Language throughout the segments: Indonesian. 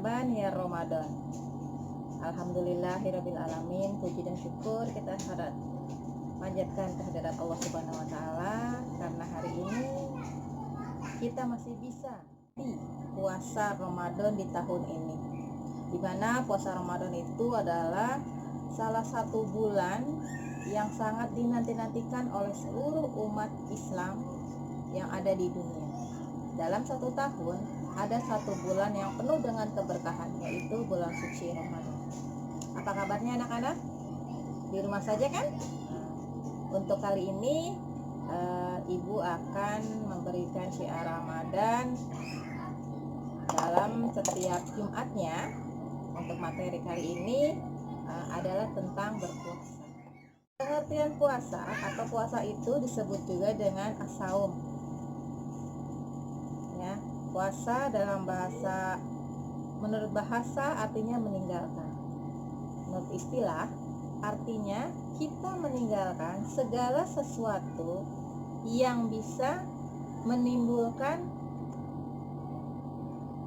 marhaban ya Ramadan. Alhamdulillahirabbil alamin. Puji dan syukur kita panjatkan kehadirat Allah Subhanahu wa taala karena hari ini kita masih bisa di puasa Ramadan di tahun ini. Di mana puasa Ramadan itu adalah salah satu bulan yang sangat dinanti-nantikan oleh seluruh umat Islam yang ada di dunia. Dalam satu tahun ada satu bulan yang penuh dengan keberkahan, yaitu bulan suci Ramadan. Apa kabarnya anak-anak? Di rumah saja kan? Untuk kali ini Ibu akan memberikan syiar Ramadan dalam setiap Jumatnya. Untuk materi kali ini adalah tentang berpuasa. Pengertian puasa atau puasa itu disebut juga dengan as-saum. Ya, puasa menurut bahasa artinya meninggalkan. Menurut istilah artinya kita meninggalkan segala sesuatu yang bisa menimbulkan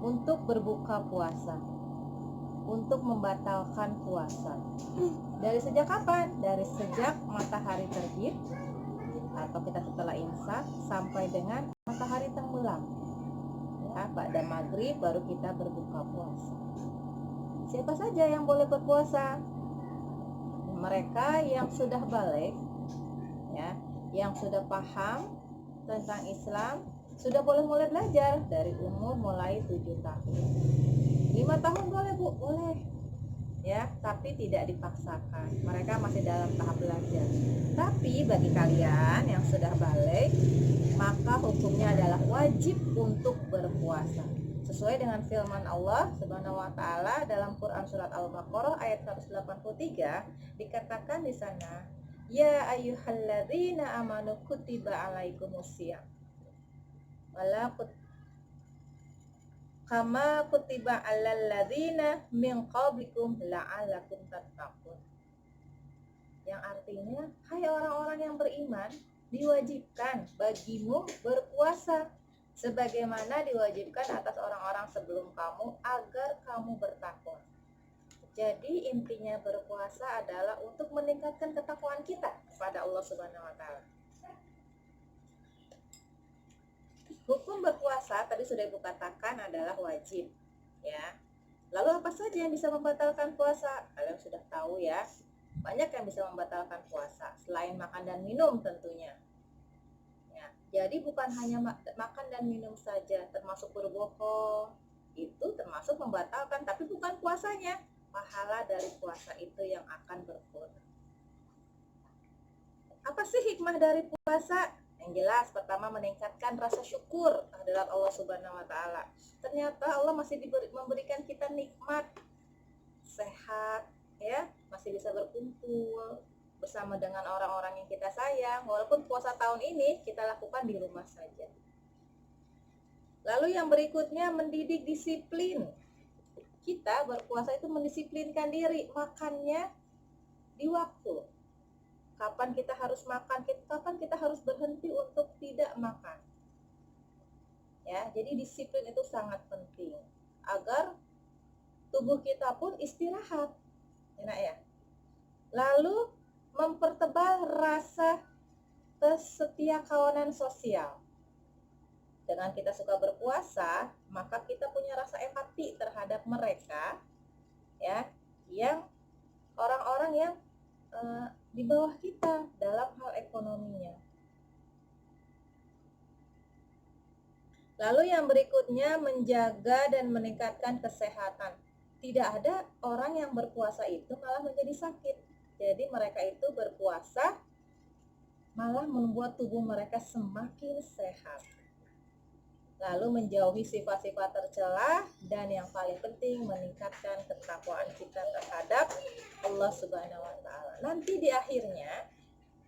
untuk berbuka puasa, untuk membatalkan puasa. Dari sejak kapan? Dari sejak matahari terbit atau kita setelah imsak sampai dengan matahari tenggelam. Ya, pada maghrib baru kita berbuka puasa. Siapa saja yang boleh berpuasa? Mereka yang sudah balik, ya, yang sudah paham tentang Islam, sudah boleh mulai belajar dari umur mulai 7 tahun. 5 tahun boleh Bu, boleh. Ya, tapi tidak dipaksakan. Mereka masih dalam tahap belajar. Tapi bagi kalian yang sudah balik, maka hukumnya adalah wajib untuk berpuasa. Sesuai dengan firman Allah Subhanahu wa taala dalam Quran surat Al-Baqarah ayat 183, dikatakan di sana, ya ayyuhalladzina amanu kutiba alaikumusiyam wala kama kutiba alal ladzina min qablikum la'allakum tattaqun. Yang artinya, hai orang-orang yang beriman, diwajibkan bagimu berpuasa sebagaimana diwajibkan atas orang-orang sebelum kamu agar kamu bertakwa. Jadi intinya berpuasa adalah untuk meningkatkan ketakwaan kita kepada Allah Subhanahu wa taala. Hukum berpuasa tadi sudah Ibu katakan adalah wajib, ya. Lalu apa saja yang bisa membatalkan puasa? Kalian sudah tahu ya. Banyak yang bisa membatalkan puasa selain makan dan minum tentunya. Ya, jadi bukan hanya makan dan minum saja, termasuk berbohong, itu termasuk membatalkan, tapi bukan puasanya. Pahala dari puasa itu yang akan berkurang. Apa sih hikmah dari puasa? Yang jelas, pertama meningkatkan rasa syukur terhadap Allah Subhanahu wa taala. Ternyata Allah masih memberikan kita nikmat sehat, ya, masih bisa berkumpul bersama dengan orang-orang yang kita sayang. Walaupun puasa tahun ini kita lakukan di rumah saja. Lalu yang berikutnya mendidik disiplin. Kita berpuasa itu mendisiplinkan diri, makannya di waktu. Kapan kita harus makan, kapan kita harus berhenti untuk tidak makan. Ya, jadi disiplin itu sangat penting agar tubuh kita pun istirahat. Enak ya. Lalu mempertebal rasa kesetiakawanan sosial. Dengan kita suka berpuasa, maka kita punya rasa empati terhadap mereka, ya, yang orang-orang yang di bawah kita dalam hal ekonominya. Lalu yang berikutnya menjaga dan meningkatkan kesehatan. Tidak ada orang yang berpuasa itu malah menjadi sakit. Jadi mereka itu berpuasa malah membuat tubuh mereka semakin sehat. Lalu menjauhi sifat-sifat tercela dan yang paling penting meningkatkan ketakwaan kita terhadap Allah Subhanahu wa taala. Nanti di akhirnya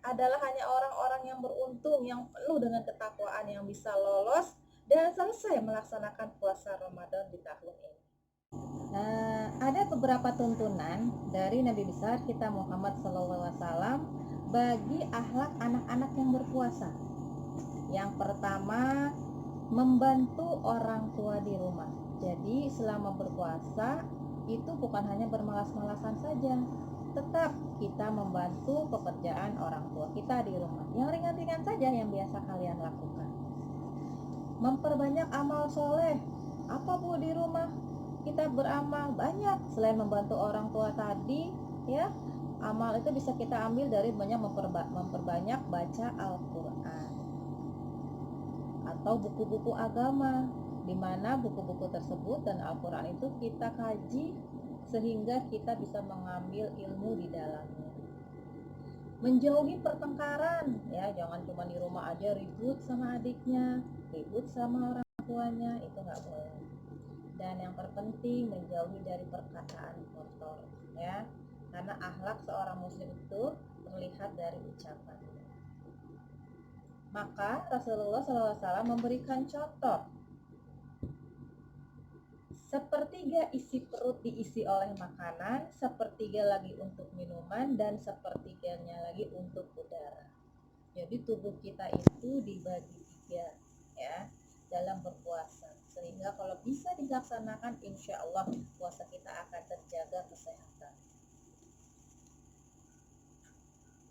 adalah hanya orang-orang yang beruntung yang penuh dengan ketakwaan yang bisa lolos dan selesai melaksanakan puasa Ramadan di tahun ini. Ada beberapa tuntunan dari Nabi besar kita Muhammad SAW bagi akhlak anak-anak yang berpuasa. Yang pertama, membantu orang tua di rumah. Jadi selama berpuasa itu bukan hanya bermalas-malasan saja, tetap kita membantu pekerjaan orang tua kita di rumah. Yang ringan-ringan saja yang biasa kalian lakukan. Memperbanyak amal soleh. Apa Bu di rumah? Kita beramal banyak. Selain membantu orang tua tadi, ya, amal itu bisa kita ambil dari memperbanyak baca Al-Quran atau buku-buku agama, di mana buku-buku tersebut dan Al-Quran itu kita kaji sehingga kita bisa mengambil ilmu di dalamnya. Menjauhi pertengkaran, ya, jangan cuma di rumah aja ribut sama adiknya, ribut sama orang tuanya, itu nggak boleh. Dan yang terpenting menjauhi dari perkataan kotor, ya, karena akhlak seorang muslim itu terlihat dari ucapan. Maka Rasulullah SAW memberikan contoh, sepertiga isi perut diisi oleh makanan, sepertiga lagi untuk minuman, dan sepertiganya lagi untuk udara. Jadi tubuh kita itu dibagi tiga, ya, dalam berpuasa. Sehingga kalau bisa dilaksanakan, insya Allah puasa kita akan terjaga kesehatan.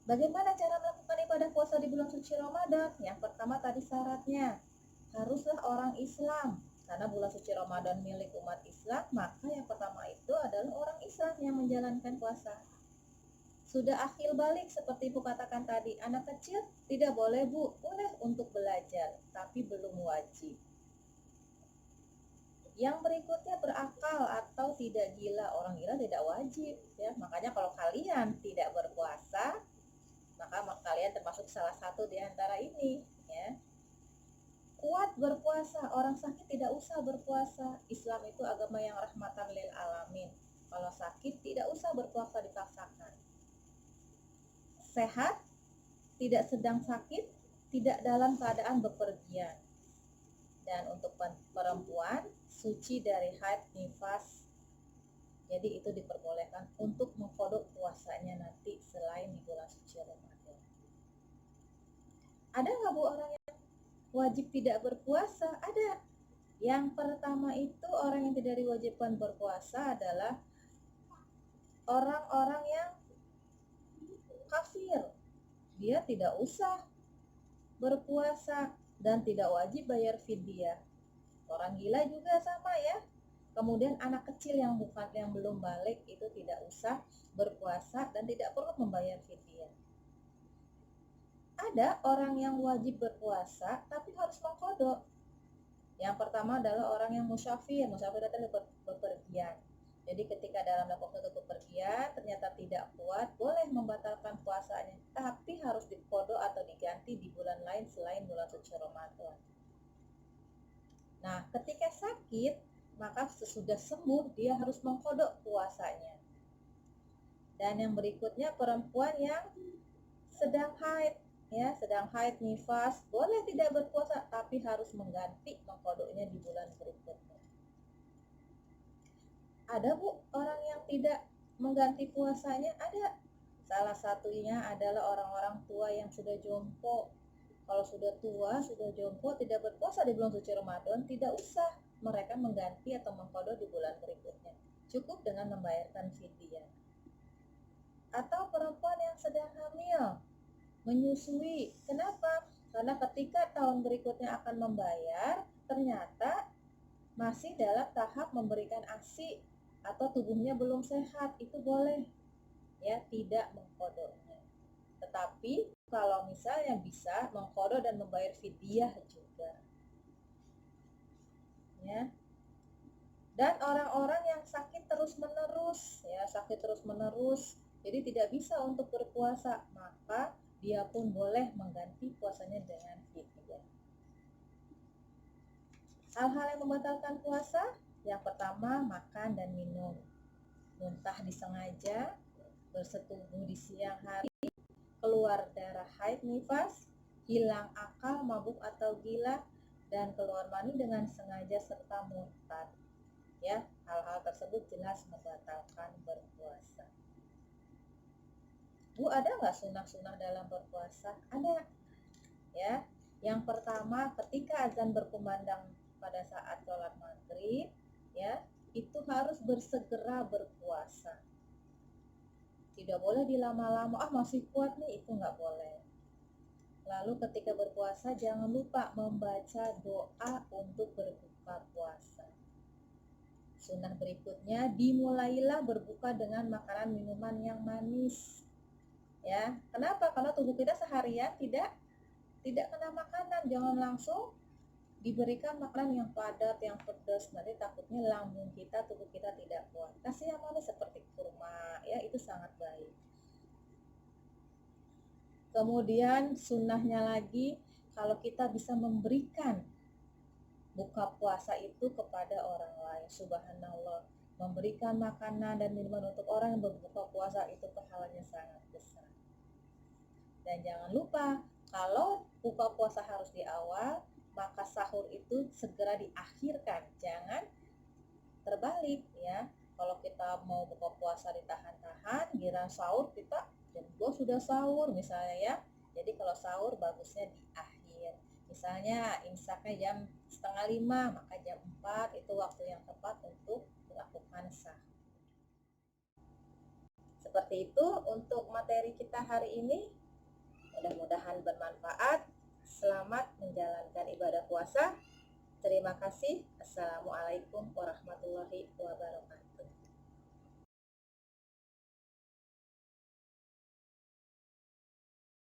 Bagaimana cara melakukan ibadah puasa di bulan suci Ramadan? Yang pertama tadi syaratnya, haruslah orang Islam. Karena bulan suci Ramadan milik umat Islam, maka yang pertama itu adalah orang Islam yang menjalankan puasa. Sudah akhil balik seperti Ibu katakan tadi, anak kecil tidak boleh Bu, boleh untuk belajar, tapi belum wajib. Yang berikutnya berakal atau tidak gila, orang gila tidak wajib, ya. Makanya kalau kalian tidak berpuasa, maka kalian termasuk salah satu di antara ini, ya. Kuat berpuasa, orang sakit tidak usah berpuasa. Islam itu agama yang rahmatan lil alamin. Kalau sakit tidak usah berpuasa dipaksakan. Sehat, tidak sedang sakit, tidak dalam keadaan bepergian. Dan untuk perempuan, suci dari haid, nifas, jadi itu diperbolehkan untuk mengkodok puasanya nanti selain di bulan suci Ramadan. Ada nggak Bu orang yang wajib tidak berpuasa? Ada. Yang pertama itu orang yang tidak diwajibkan berpuasa adalah orang-orang yang kafir. Dia tidak usah berpuasa dan tidak wajib bayar fidyah. Orang gila juga sama, ya. Kemudian anak kecil yang belum balik itu tidak usah berpuasa dan tidak perlu membayar fidyah. Ada orang yang wajib berpuasa tapi harus mengqadha. Yang pertama adalah orang yang musafir adalah bepergian. Jadi ketika dalam waktu itu bepergian ternyata tidak kuat, boleh membatalkan puasanya, tapi harus diqadha atau diganti di bulan lain selain bulan suci Ramadan. Nah, ketika sakit, maka sesudah sembuh dia harus mengqadha puasanya. Dan yang berikutnya perempuan yang sedang haid, ya, sedang haid nifas, boleh tidak berpuasa tapi harus mengqadhanya di bulan berikutnya. Ada Bu orang yang tidak mengganti puasanya? Ada. Salah satunya adalah orang-orang tua yang sudah jompo. Kalau sudah tua, sudah jompo, tidak berpuasa di bulan suci Ramadan, tidak usah mereka mengganti atau mengqadha di bulan berikutnya. Cukup dengan membayarkan fidyah. Atau perempuan yang sedang hamil, menyusui. Kenapa? Karena ketika tahun berikutnya akan membayar, ternyata masih dalam tahap memberikan ASI atau tubuhnya belum sehat, itu boleh, ya, tidak mengqadhanya. Tetapi kalau misalnya bisa mengqadha dan membayar fidyah juga, ya. Dan orang-orang yang sakit terus-menerus, ya, sakit terus-menerus, jadi tidak bisa untuk berpuasa, maka dia pun boleh mengganti puasanya dengan fidyah. Hal-hal yang membatalkan puasa, yang pertama makan dan minum, muntah disengaja, bersetubuh di siang hari, keluar darah haid nifas, hilang akal, mabuk atau gila, dan keluar mani dengan sengaja serta murtad. Ya, hal-hal tersebut jelas membatalkan berpuasa. Bu, ada nggak sunah-sunah dalam berpuasa? Ada, ya. Yang pertama, ketika azan berkumandang pada saat sholat maghrib, ya, itu harus bersegera berpuasa. Tidak boleh dilama-lama, masih kuat nih, itu nggak boleh. Lalu ketika berpuasa jangan lupa membaca doa untuk berbuka puasa. Sunnah berikutnya, dimulailah berbuka dengan makanan minuman yang manis. Ya, kenapa? Karena tubuh kita seharian tidak kena makanan. Jangan langsung diberikan makanan yang padat, yang pedas. Nanti takutnya lambung kita, tubuh kita tidak kuat. Kasih yang manis seperti kurma, ya, itu sangat baik. Kemudian sunnahnya lagi, kalau kita bisa memberikan buka puasa itu kepada orang lain, subhanallah, memberikan makanan dan minuman untuk orang yang berbuka puasa itu pahalanya sangat besar. Dan jangan lupa, kalau buka puasa harus di awal, maka sahur itu segera diakhirkan, jangan terbalik ya. Kalau kita mau buka puasa ditahan-tahan, giliran sahur kita jam 2 sudah sahur misalnya ya. Jadi kalau sahur bagusnya di akhir. Misalnya imsaknya jam 4:30, maka jam 4 itu waktu yang tepat untuk melakukan sahur. Seperti itu untuk materi kita hari ini. Mudah-mudahan bermanfaat. Selamat menjalankan ibadah puasa. Terima kasih. Assalamualaikum warahmatullahi wabarakatuh.